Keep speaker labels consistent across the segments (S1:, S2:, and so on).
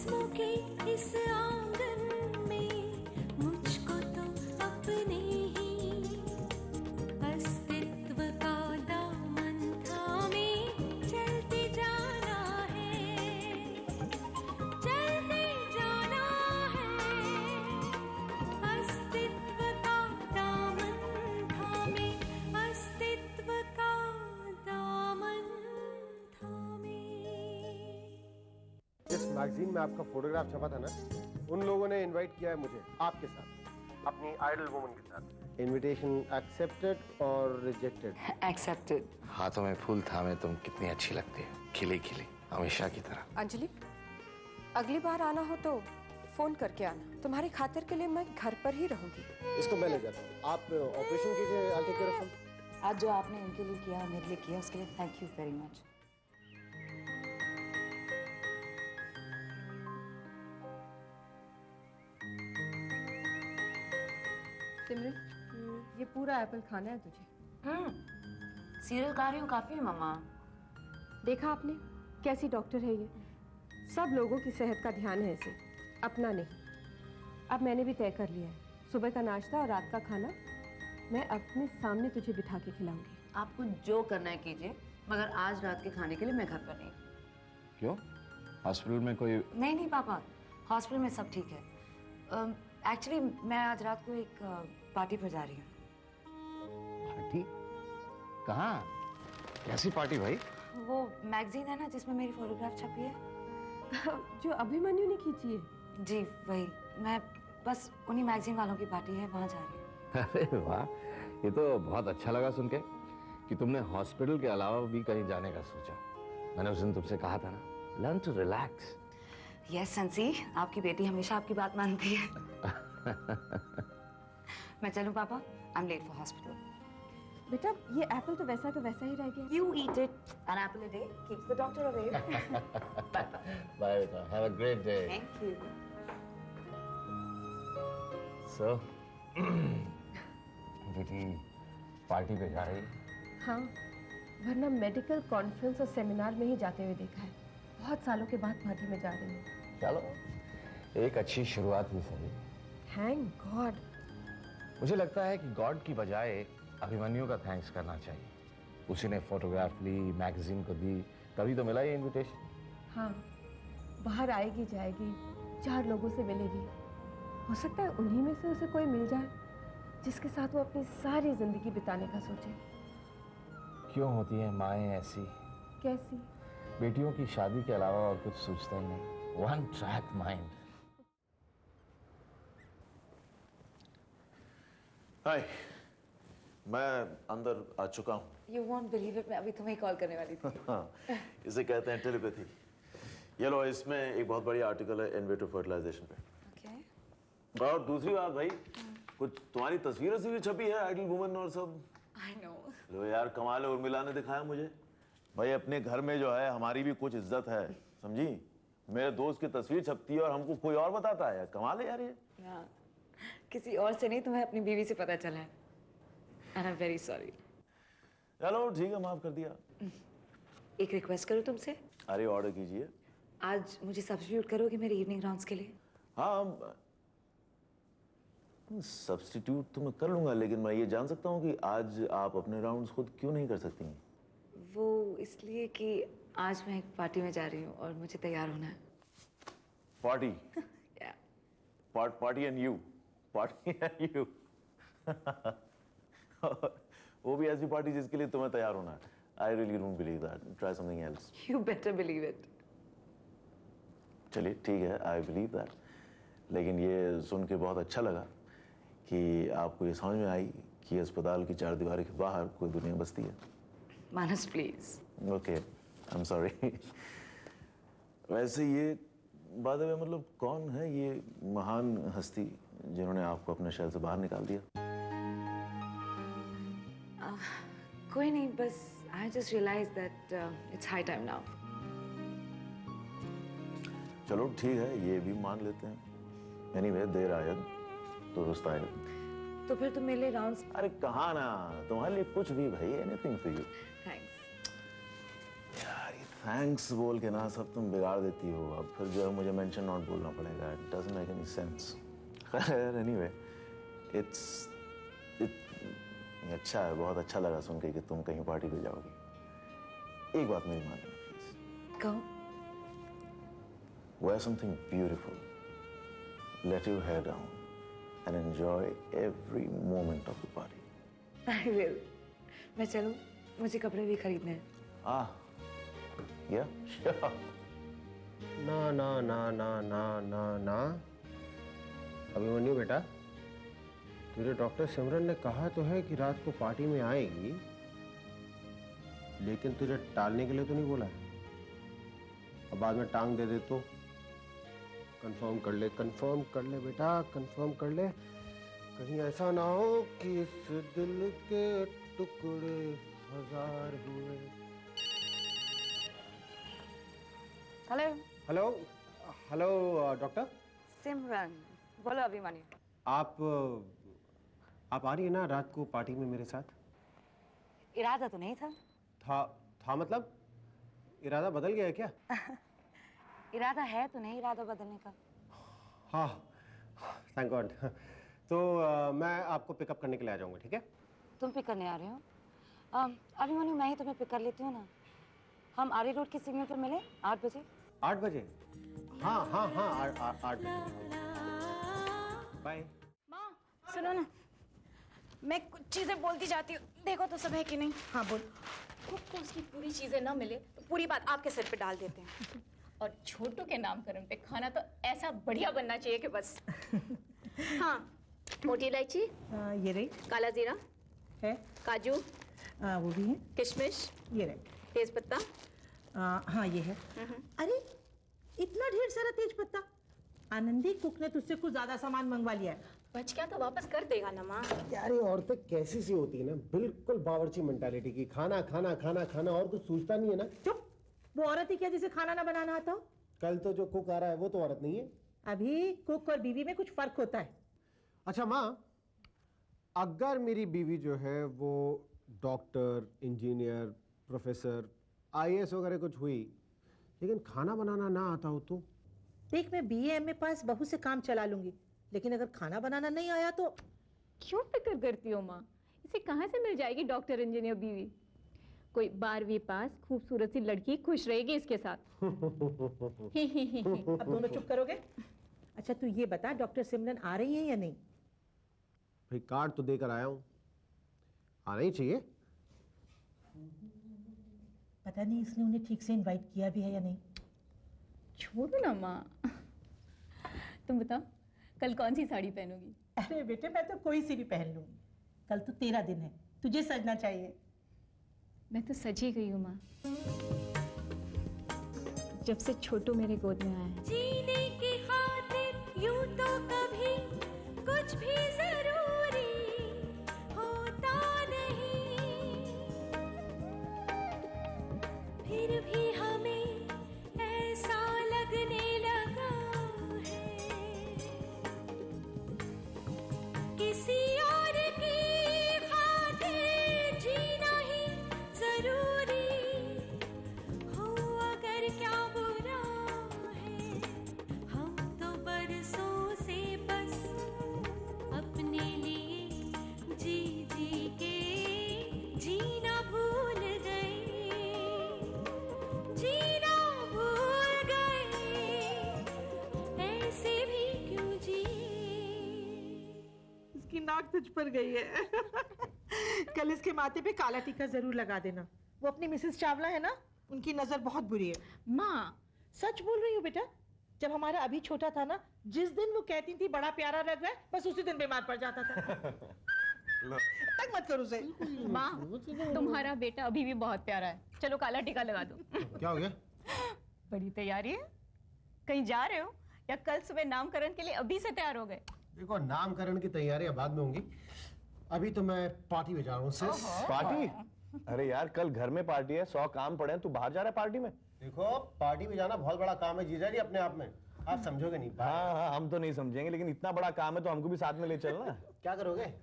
S1: जिस्मों के इस आंगन में मुझको तो अपने ही अस्तित्व का दामन थामे चलते जाना है, चलते जाना है। अस्तित्व का दामन थामे, अस्तित्व का दामन थामे।
S2: जिस मैगजीन में आपका फोटोग्राफ छपा था ना, उन लोगों ने इनवाइट किया है मुझे आपके साथ, अपनी आइडल वुमन के साथ। इनविटेशन एक्सेप्टेड और रिजेक्टेड?
S3: एक्सेप्टेड।
S4: हाथों में फूल थामे तुम कितनी अच्छी लगती हो, खिली खिली, हमेशा की तरह।
S3: अंजलि, अगली बार आना हो तो फोन करके आना। तुम्हारी खातिर के लिए मैं घर पर ही रहूंगी।
S2: इसको मैं ले जाता हूँ, आप ऑपरेशन कीजिए। I'll take care of him।
S5: आज जो आपने इनके लिए किया, मेरे लिए किया, उसके लिए थैंक यू वेरी मच।
S3: सिमरन, ये पूरा एप्पल खाना है तुझे।
S5: सीरियल खा रही हूँ, काफी है मम्मा।
S3: देखा आपने कैसी डॉक्टर है ये। सब लोगों की सेहत का ध्यान है इसे, अपना नहीं। अब मैंने भी तय कर लिया है, सुबह का नाश्ता और रात का खाना मैं अपने सामने तुझे बिठा के खिलाऊंगी।
S5: आपको जो करना है कीजिए, मगर आज रात के खाने के लिए मैं घर पर नहीं।
S4: क्यों? हॉस्पिटल में कोई?
S5: नहीं पापा, हॉस्पिटल में सब ठीक है। एक्चुअली मैं आज रात को एक पार्टी पर जा रही हूँ।
S4: पार्टी? कहाँ? कैसी पार्टी भाई?
S5: वो मैगजीन है ना जिसमें मेरी फोटोग्राफ छपी है।
S3: जो अभिमन्यु ने खींची है?
S5: जी वही। मैं बस उन्हीं मैगजीन वालों की पार्टी है, वहाँ जा रही हूँ।
S4: अरे वाह, ये तो बहुत अच्छा लगा सुन के कि तुमने हॉस्पिटल के अलावा भी कहीं जाने का सोचा। मैंने उस दिन तुमसे कहा था ना, लर्न टू रिलैक्स।
S5: यस संसी, आपकी बेटी हमेशा आपकी बात मानती है। मैं चलूं पापा? I am late for hospital.
S3: बेटा, ये एप्पल तो वैसा ही रह गया।
S5: You eat it. An apple a day keeps the doctor away. Bye.
S4: Bye बेटा, have a great day.
S5: Thank you.
S4: So, बेटी पार्टी पे जा रही?
S3: हाँ, वरना मेडिकल कॉन्फ्रेंस और सेमिनार में ही जाते हुए देखा है। बहुत सालों के बाद पार्टी में जा रही हूँ।
S4: चलो, एक अच्छी शुरुआत ही सही।
S3: Thank God.
S4: मुझे लगता है कि गॉड की बजाय अभिमन्यु का थैंक्स करना चाहिए। उसी ने फोटोग्राफ ली, मैगजीन को दी, तभी तो मिला ये इनविटेशन।
S3: हाँ, बाहर आएगी जाएगी, 4 लोगों से मिलेगी। हो सकता है उन्हीं में से उसे कोई मिल जाए जिसके साथ वो अपनी सारी जिंदगी बिताने का सोचे।
S4: क्यों होती है माएँ ऐसी?
S3: कैसी?
S4: बेटियों की शादी के अलावा और कुछ सोचते ही नहीं। One track mind.
S6: हाय, मैं अंदर आ चुका हूँ।
S5: You won't believe it, मैं अभी तुम्हें कॉल करने वाली थी।
S6: हाँ, इसे कहते हैं टेलीपैथी। ये लो, इसमें एक बहुत बड़ी आर्टिकल है इनविट्रो फर्टिलाइजेशन पे।
S5: Okay.
S6: और दूसरी बात भाई, कुछ तुम्हारी तस्वीरों से भी छपी है, आइडल वुमन और सब।
S5: I know.
S6: लो यार, कमाल है, उर्मिला ने दिखाया मुझे। भाई अपने घर में जो है हमारी भी कुछ इज्जत है, समझी? मेरे दोस्त की तस्वीर छपती है और हमको कोई और बताता है। कमाल है यार ये।
S5: हाँ, किसी और से नहीं, तुम्हें अपनी बीवी से पता चला है। And I'm very sorry.
S6: चलो ठीक है, माफ कर दिया।
S5: एक रिक्वेस्ट करूँ तुमसे?
S6: अरे ऑर्डर कीजिए।
S5: आज मुझे सब्स्टिट्यूट करोगे मेरे इवनिंग राउंड्स के लिए?
S6: हाँ, सब्स्टिट्यूट तो मैं कर लूंगा, लेकिन मैं ये जान सकता हूँ कि आज आप अपने राउंड्स खुद क्यों नहीं कर सकती हैं?
S5: वो इसलिए कि आज मैं एक पार्टी में जा रही हूँ और मुझे तैयार होना है।
S6: Party?
S5: Yeah.
S6: Party and you? Party and you? वो भी ऐसी पार्टी जिसके लिए तुम्हें तैयार होना है। I really don't believe that. Try something else.
S5: You better believe it.
S6: चलिए ठीक है, I believe that. लेकिन ये सुन के बहुत अच्छा लगा कि आपको ये समझ में आई कि अस्पताल की 4 दीवारी के बाहर कोई दुनिया बसती है।
S5: Manas please.
S6: Okay, I am sorry. वैसे ये बात है, मतलब कौन है ये महान हस्ती जिन्होंने आपको अपने शहर से बाहर निकाल दिया?
S5: कोई नहीं, बस I just realized that it's high time now.
S6: चलो ठीक है, ये भी मान लेते हैं। एनीवे, देर आयद दुरुस्त आयद।
S5: तो फिर तुम मेरे लिए राउंड्स?
S6: अरे कहाँ ना, तुम्हारे लिए कुछ भी भाई, एनीथिंग फॉर यू।
S5: थैंक्स।
S6: यार ये थैंक्स बोल के ना सब तुम बिगाड़ देती हो। अब फिर जो है मुझे मेंशन नॉट बोलना पड़ेगा। It doesn't make any sense. खैर एनीवे इट्स अच्छा है, बहुत अच्छा लगा सुन के कि तुम कहीं पार्टी पे जाओगी। एक बात मेरी मान लेना प्लीज।
S5: कहो।
S6: Wear something beautiful. Let your hair down and enjoy every moment of the party.
S5: I will. मैं चलूं? मुझे कपड़े भी खरीदने हैं।
S6: Yeah, sure.
S2: ना ना ना ना ना ना ना अभिमन्यु बेटा, तुझे डॉक्टर सिमरन ने कहा तो है कि रात को पार्टी में आएगी, लेकिन तुझे टालने के लिए तो नहीं बोला है। अब बाद में टांग दे तो कंफर्म कर ले, कंफर्म कर ले बेटा, कंफर्म कर ले। कहीं ऐसा ना हो कि इस दिल के टुकड़े हजार हुए।
S5: हेलो।
S2: हेलो हेलो डॉक्टर
S5: सिमरन, बोलो अभिमन्यु।
S2: आप आ रही है ना रात को पार्टी में मेरे साथ?
S5: इरादा तो नहीं था।
S2: था मतलब इरादा बदल गया है क्या?
S5: इरादा है तो नहीं इरादा बदलने का।
S2: हाँ, थैंक गॉड। तो मैं आपको पिकअप करने के लिए आ जाऊंगा, ठीक है?
S5: तुम पिक करने आ रहे हो? अभिमन्यु मैं ही तुम्हें पिक कर लेती हूँ ना। हम आरी रोड के सिग्नल पर मिले 8 बजे।
S2: 8 बजे? हाँ 8 बजे। बाय।
S7: माँ सुनो ना, मैं कुछ चीजें बोलती जाती हूँ, देखो तो सब है कि नहीं। हाँ बोल। कुक को उसकी पूरी चीजें ना मिले तो पूरी बात आपके सिर पे डाल देते हैं।
S8: और छोटू के नामकरण पे खाना तो ऐसा बढ़िया बनना चाहिए कि बस।
S7: हाँ, मोटी इलायची,
S9: ये रही
S7: काला जीरा
S9: है,
S7: काजू,
S9: वो भी है,
S7: किशमिश,
S9: ये रही,
S7: तेज पत्ता।
S9: हाँ ये है। अरे इतना ढेर सारा तेज पत्ता, आनंदी कुक ने तुझसे कुछ ज्यादा सामान मंगवा लिया है।
S7: बच गया तो वापस कर देगा ना माँ।
S2: यार ये औरतें कैसी सी होती है ना, बिल्कुल बावर्ची मेंटालिटी की। खाना खाना खाना खाना और कुछ सोचता नहीं है ना।
S9: चुप, वो औरत ही क्या जिसे खाना ना बनाना आता हो?
S2: कल तो जो कुक आ रहा है वो तो औरत नहीं है।
S9: अभी कुक और बीवी में कुछ फर्क होता है।
S2: अच्छा माँ, अगर मेरी बीवी जो है वो डॉक्टर, इंजीनियर, प्रोफेसर, IAS वगैरह कुछ हुई, लेकिन खाना बनाना ना आता हो तो?
S9: देख, मैं BA MA पास बहू से काम चला लूंगी, लेकिन अगर खाना बनाना नहीं आया तो?
S8: क्यों फिक्र करती हो माँ? इसे कहाँ से मिल जाएगी डॉक्टर इंजीनियर बीवी? कोई 12वीं पास खूबसूरत सी लड़की खुश रहेगी इसके साथ।
S9: अब दोनों चुप करोगे? अच्छा तू ये बता, डॉक्टर सिमरन आ रही है या नहीं?
S2: भाई कार्ड तो देकर आया हूँ, आना ही चाहिए।
S9: पता नहीं इसने उन्हें ठीक से इनवाइट किया भी है या नहीं।
S8: छोड़ो ना माँ। तुम बताओ कल कौन सी साड़ी पहनोगी?
S9: अरे बेटे मैं तो कोई सी भी पहन लूंगी, कल तो तेरा दिन है, तुझे सजना चाहिए।
S8: मैं तो सजी गई हूँ माँ, जब से छोटू मेरे गोद में आया है।
S1: जीने की खातिर यूं तो कभी कुछ भी जरूरी होता नहीं, फिर भी हमें ऐसा लगने लगा है किसी और की खातिर जीना ही जरूरी हो। अगर क्या बुरा है, हम तो बरसों से बस अपने लिए जी जी के जीना भूल गए, जीना भूल गए, ऐसे भी क्यों जिए।
S9: इसकी नाक तुझ पर गई है। कल इसके माथे पे काला टीका जरूर लगा देना। वो अपनी मिसेस चावला है ना, उनकी नजर बहुत बुरी है।
S7: माँ
S9: सच बोल रही हूँ बेटा, जब हमारा अभी छोटा था ना, जिस दिन वो कहती थी बड़ा प्यारा लग रहा है, बस उसी दिन बीमार पड़ जाता था। तक मत करो उसे।
S8: माँ तुम्हारा बेटा अभी भी बहुत प्यारा है, चलो काला टीका लगा दो।
S2: क्या हो गया?
S8: बड़ी तैयारी है? कहीं जा रहे हो या कल सुबह नामकरण के लिए अभी से तैयार हो गए?
S2: देखो नामकरण की तैयारियां बाद में होंगी, अभी तो मैं पार्टी में जा रहा हूँ सिर्फ।
S6: पार्टी? अरे यार कल घर में पार्टी है, 100 काम पड़े हैं, तू बाहर जा रहा है पार्टी में?
S2: देखो पार्टी में जाना बहुत बड़ा काम है जीजा जी, अपने आप में आप समझोगे नहीं।
S6: हाँ हम तो नहीं समझेंगे, लेकिन इतना बड़ा काम है तो हमको भी साथ में ले चलना।
S2: क्या करोगे?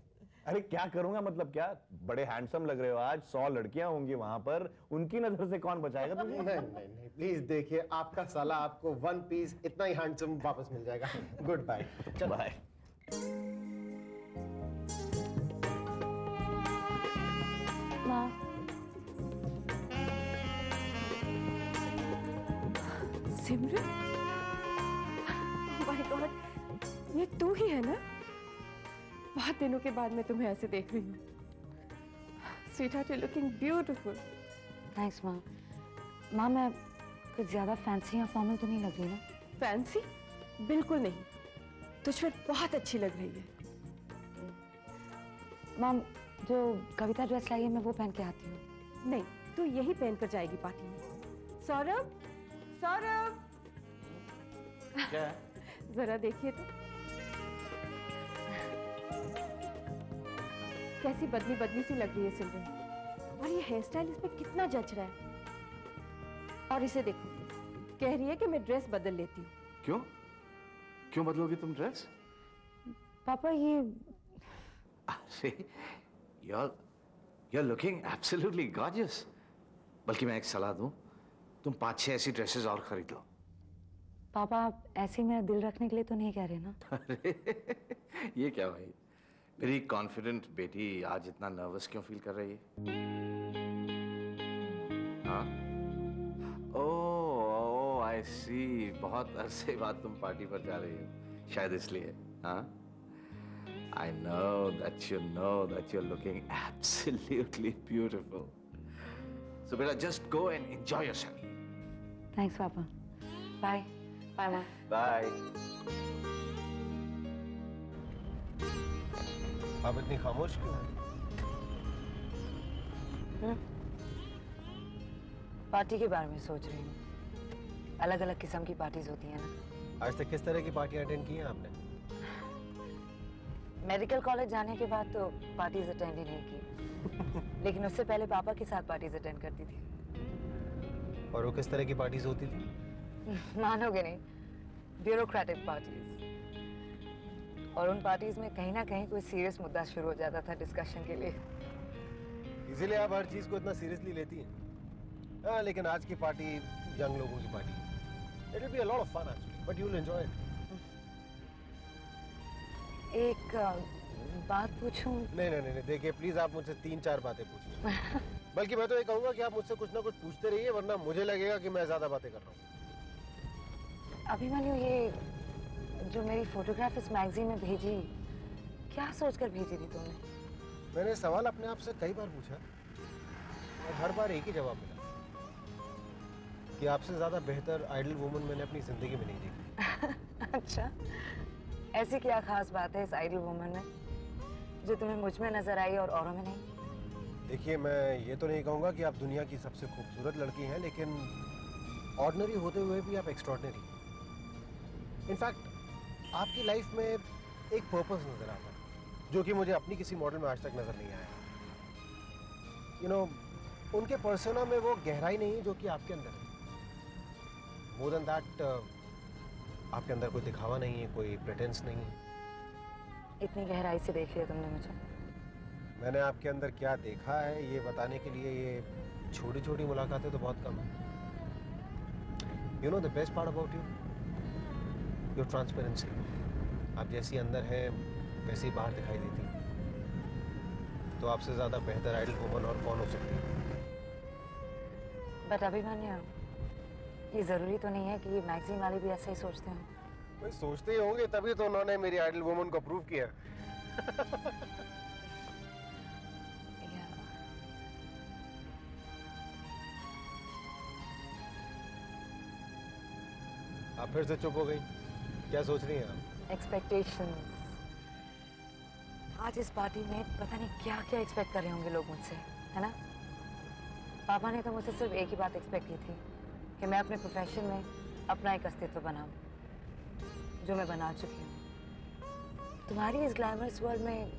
S6: अरे क्या करूंगा मतलब क्या, बड़े हैंडसम लग रहे हो आज, 100 लड़कियां होंगी वहां पर, उनकी नजर से कौन बचाएगा तुझे?
S2: नहीं नहीं नहीं, प्लीज देखिए, आपका साला आपको 1 पीस इतना ही हैंडसम वापस मिल जाएगा। Good bye.
S6: बाय।
S5: माँ,
S3: सिमरन, माय गॉड, ये तू ही है ना? बहुत दिनों के बाद मैं तुम्हें ऐसे देख रही हूँ। Sweetheart, you looking beautiful.
S5: Thanks माँ। माँ, मैं कुछ ज्यादा फैंसी या फॉर्मल तो नहीं लग रही ना?
S3: फैंसी? बिल्कुल नहीं, तुझ पर बहुत अच्छी लग रही है।
S5: माँ, जो कविता ड्रेस लाई है मैं वो पहन के आती हूँ।
S3: नहीं, तू यही पहनकर जाएगी पार्टी में। सौरभ, सौरभ,
S6: क्या है?
S3: जरा देखिए तो, कैसी बदली बदली सी लग रही है सिमरन, और ये हेयर स्टाइल इस पे कितना जच रहा है। और इसे देखो, कह रही है कि मैं ड्रेस बदल लेती हूँ।
S4: क्यों? क्यों बदलोगी तुम ड्रेस?
S5: पापा, ये
S4: you're looking absolutely gorgeous. बल्कि मैं एक सलाह दूं, तुम 5-6 ऐसी ड्रेसेस और खरीद लो।
S5: पापा, आप ऐसे ही मेरा दिल रखने के लिए तो नहीं कह रहे ना?
S4: अरे ये क्या भाई, मेरी कॉन्फिडेंट बेटी आज इतना नर्वस क्यों फील कर रही है? हाँ? ओह, आई सी, बहुत अरसे बाद तुम पार्टी पर जा रही हो, शायद इसलिए। हाँ? I know that you're looking absolutely beautiful. So beta, just go and enjoy yourself.
S5: Thanks पापा। बाय। बाय माँ।
S6: बाय।
S2: आप इतनी खामोश क्यों हैं?
S5: पार्टी के बारे में सोच रही हूँ। अलग अलग किस्म की पार्टीज होती हैं ना।
S2: आज तक किस तरह की पार्टी अटेंड की है आपने?
S5: मेडिकल कॉलेज जाने के बाद तो पार्टीज अटेंड ही नहीं की। लेकिन उससे पहले पापा के साथ पार्टीज अटेंड करती थी।
S2: और वो किस तरह की पार्टीज होती थी?
S5: मानोगे नहीं, ब्यूरोक्रेटिक पार्टीज। और उन पार्टीज में कहीं ना कहीं कोई सीरियस मुद्दा शुरू हो जाता था डिस्कशन के लिए।
S2: इसीलिए आप हर चीज को इतना सीरियसली लेती हैं। हाँ, लेकिन आज की पार्टी यंग लोगों की पार्टी है। It will be a lot of fun actually, but you will enjoy it.
S5: एक बात पूछूं?
S2: नहीं, देखिए प्लीज आप मुझसे 3-4 बातें पूछिए। बल्कि मैं तो ये कहूंगा कि आप मुझसे कुछ ना कुछ पूछते रहिए, वरना मुझे लगेगा कि मैं ज्यादा बातें कर रहा हूँ।
S5: अभिमन्यु, ये जो मेरी फोटोग्राफ इस मैगजीन में भेजी, क्या सोचकर भेजी थी तुमने?
S2: मैंने सवाल अपने आप से कई बार पूछा और हर बार एक ही जवाब मिला कि आपसे ज्यादा बेहतर आइडल वुमन मैंने अपनी जिंदगी में नहीं देखी।
S5: अच्छा, ऐसी क्या खास बात है इस आइडल वुमन में जो तुम्हें मुझ में नजर आई और औरों में नहीं?
S2: देखिए, मैं ये तो नहीं कहूंगा कि आप दुनिया की सबसे खूबसूरत लड़की हैं, लेकिन ऑर्डिनरी होते हुए भी आप एक्स्ट्रॉर्डिनरी हैं। इनफैक्ट आपकी लाइफ में एक पर्पस नजर आता है जो कि मुझे अपनी किसी मॉडल में आज तक नजर नहीं आया। यू नो, उनके पर्सोना में वो गहराई नहीं है जो कि आपके अंदर है। मोर देन दैट, आपके अंदर कोई दिखावा नहीं है, कोई प्रेटेंस नहीं है।
S5: इतनी गहराई से देख लिया तुमने मुझे।
S2: मैंने आपके अंदर क्या देखा है ये बताने के लिए ये छोटी छोटी मुलाकातें तो बहुत कम है। You know the best part about you, your transparency. आप जैसी अंदर है वैसे ही बाहर दिखाई देती है। तो आपसे ज्यादा बेहतर आइडल वुमन और कौन हो सकती है?
S5: बट अभिमन्यु, ये जरूरी तो नहीं है कि ये मैगजीन वाले भी ऐसा ही सोचते हैं।
S2: भाई सोचते ही होंगे, तभी तो उन्होंने मेरी आइडल वुमन को अप्रूव किया। आप फिर से चुप हो गई, क्या सोच रही हैं आप?
S5: एक्सपेक्टेशंस। आज इस पार्टी में पता नहीं क्या क्या एक्सपेक्ट कर रहे होंगे लोग मुझसे, है ना? पापा ने तो मुझसे सिर्फ एक ही बात एक्सपेक्ट की थी कि मैं अपने प्रोफेशन में अपना एक अस्तित्व बनाऊं, जो मैं बना चुकी हूँ। तुम्हारी इस ग्लैमरस वर्ल्ड में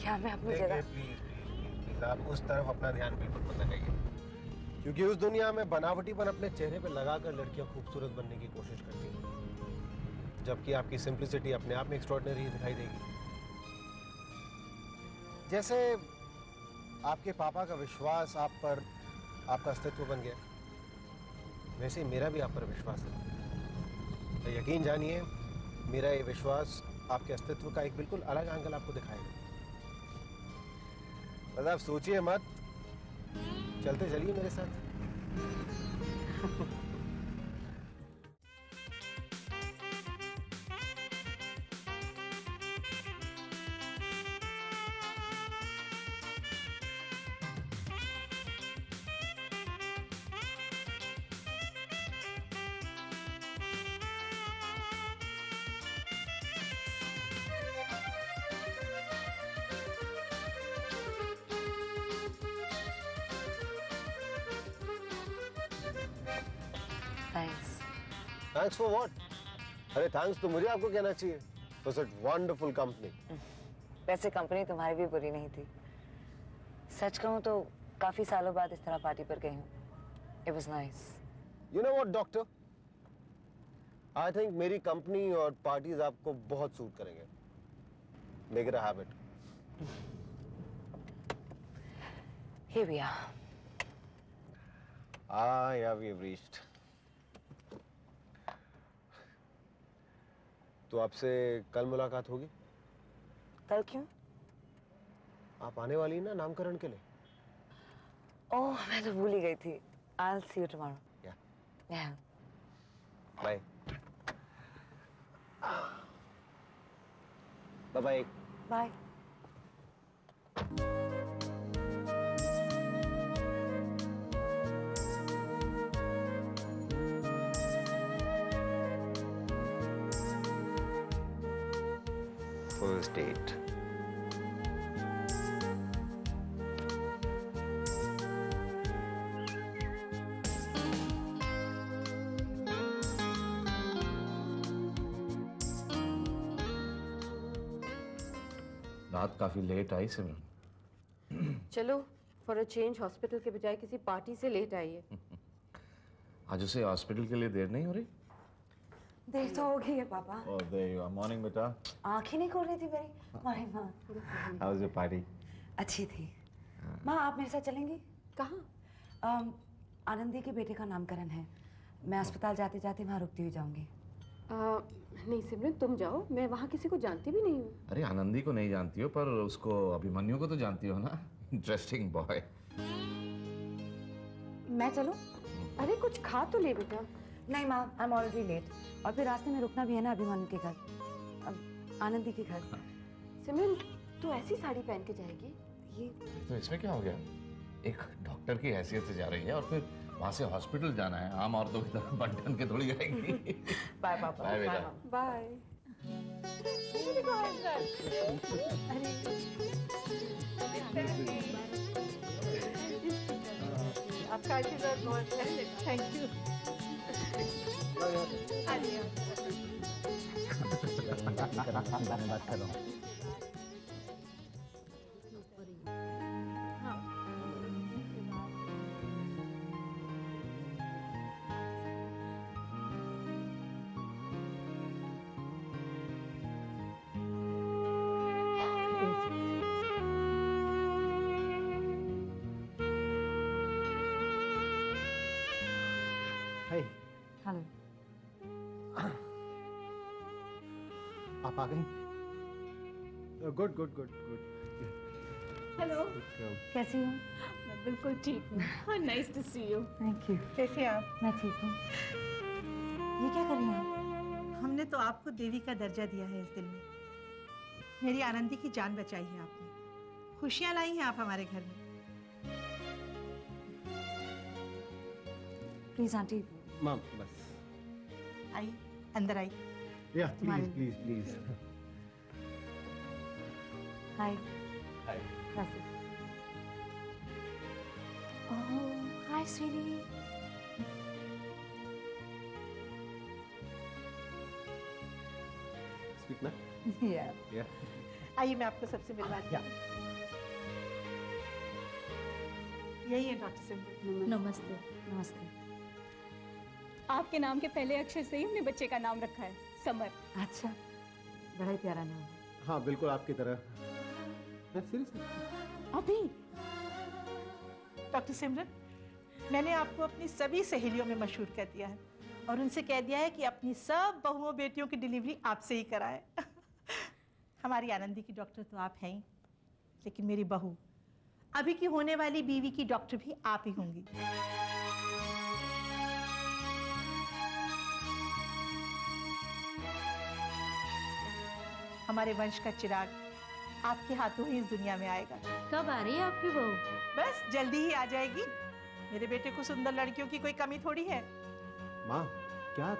S5: क्या मैं अपनी जगह?
S2: प्लीज आप उस तरफ अपना ध्यान बिल्कुल मत लगाइए, क्योंकि उस दुनिया में बनावटीपन अपने चेहरे पे लगाकर लड़कियां खूबसूरत बनने की कोशिश करती हैं, जबकि आपकी सिंप्लिसिटी अपने आप में एक्स्ट्रॉर्डिनरी दिखाई देगी। जैसे आपके पापा का विश्वास आप पर आपका अस्तित्व बन गया, वैसे ही मेरा भी आप पर विश्वास है। तो यकीन जानिए, मेरा ये विश्वास आपके अस्तित्व का एक बिल्कुल अलग एंगल आपको दिखाएगा। बस आप सोचिए मत, चलते चलिए मेरे साथ।
S5: थैंक्स।
S2: Thanks for what? अरे थैंक्स तो मुझे आपको कहना चाहिए। Was it wonderful company.
S5: वैसे कंपनी तुम्हारी भी बुरी नहीं थी। सच कहूँ तो काफी सालों बाद इस तरह पार्टी पर गई हूँ। It was nice.
S2: You know what doctor, I think मेरी कंपनी और पार्टीज आपको बहुत सूट करेंगे। Make it a habit.
S5: Here we are.
S2: Yeah, we have reached. तो आपसे कल मुलाकात होगी?
S5: कल क्यों?
S2: आप आने वाली हैं ना नामकरण के लिए?
S5: ओह, मैं तो भूल ही गई थी। I'll see you tomorrow.
S2: Yeah.
S5: Yeah.
S2: Bye. Bye-bye.
S5: Bye.
S2: First date.
S4: रात काफी लेट आई सिमरन।
S3: चलो, फॉर अ चेंज हॉस्पिटल के बजाय किसी पार्टी से लेट आई है।
S4: आज उसे हॉस्पिटल के लिए देर नहीं हो रही?
S5: देर तो हो गई है पापा।
S6: Oh, there you are. Morning, बेटा।
S5: आँख ही नहीं खोल रही थी मेरी। माय माँ।
S6: How was your party?
S5: अच्छी थी। माँ, आप मेरे साथ चलेंगी?
S3: कहाँ?
S5: आनंदी के बेटे का नामकरण है। मैं अस्पताल जाते जाते वहाँ रुकती हुई जाऊंगी।
S3: नहीं सिमरन, तुम जाओ, मैं वहाँ किसी को जानती भी नहीं हूँ।
S4: अरे आनंदी को नहीं जानती हो, पर उसको अभिमन्यु को तो जानती हो ना। Interesting boy.
S5: मैं चलूं?
S3: अरे कुछ खा तो ले बेटा।
S5: नहीं माँ, आई एम ऑलरेडी लेट। और फिर रास्ते में रुकना भी है ना अभिमन्यु के घर, आनंदी के घर।
S3: सिमरन, तू ऐसी साड़ी पहन के जाएगी?
S5: ये
S4: तो इसमें क्या हो गया? एक डॉक्टर की हैसियत से जा रही है और फिर वहाँ से हॉस्पिटल जाना है। आम औरतों की तरह बंटन के थोड़ी जाएगी।
S5: बाय पापा।
S4: बाय बेटा।
S3: बाय।
S9: आपका आशीर्वाद बहुत है। Thank you.
S2: बात कर रहा हूँ। हाय।
S5: हेलो।
S2: आप आ गई? Good good good good.
S8: Hello,
S5: कैसी हूँ?
S8: मैं बिल्कुल ठीक हूँ। Nice to see you.
S5: Thank you.
S9: कैसे आप?
S5: मैं ठीक हूँ। ये क्या कर रही हैं आप?
S9: हमने तो आपको देवी का दर्जा दिया है इस दिल में। मेरी आनंदी की जान बचाई है आपने। खुशियां लाई हैं आप हमारे घर में।
S5: Please aunty.
S2: माम बस।
S9: आई, अंदर आई।
S2: Yeah please please please.
S5: Hi.
S6: Hi.
S5: Oh, hi sweetie.
S2: Sweet ना? या।
S9: आइए, मैं आपको सबसे मिलवाती हूँ। यही है डॉक्टर सिंह।
S8: नमस्ते।
S5: नमस्ते।
S8: आपके नाम के पहले अक्षर से ही हमने बच्चे का नाम रखा है, समर।
S5: अच्छा, बड़ा ही प्यारा नाम है।
S2: हाँ बिल्कुल आपकी तरह। सीरियसली।
S9: अभी डॉक्टर सिमरन, मैंने आपको अपनी सभी सहेलियों में मशहूर कर दिया है और उनसे कह दिया है कि अपनी सब बहुओं बेटियों की डिलीवरी आपसे ही कराए। हमारी आनंदी की डॉक्टर तो आप हैं ही, लेकिन मेरी बहू अभी की होने वाली बीवी की डॉक्टर भी आप ही होंगी। हमारे वंश का चिराग आपके हाथों ही इस दुनिया में आएगा।
S8: कब आ रही है आपकी बहू?
S9: बस जल्दी ही आ जाएगी। मेरे बेटे को सुंदर लड़कियों की कोई कमी थोड़ी है।
S2: माँ, क्या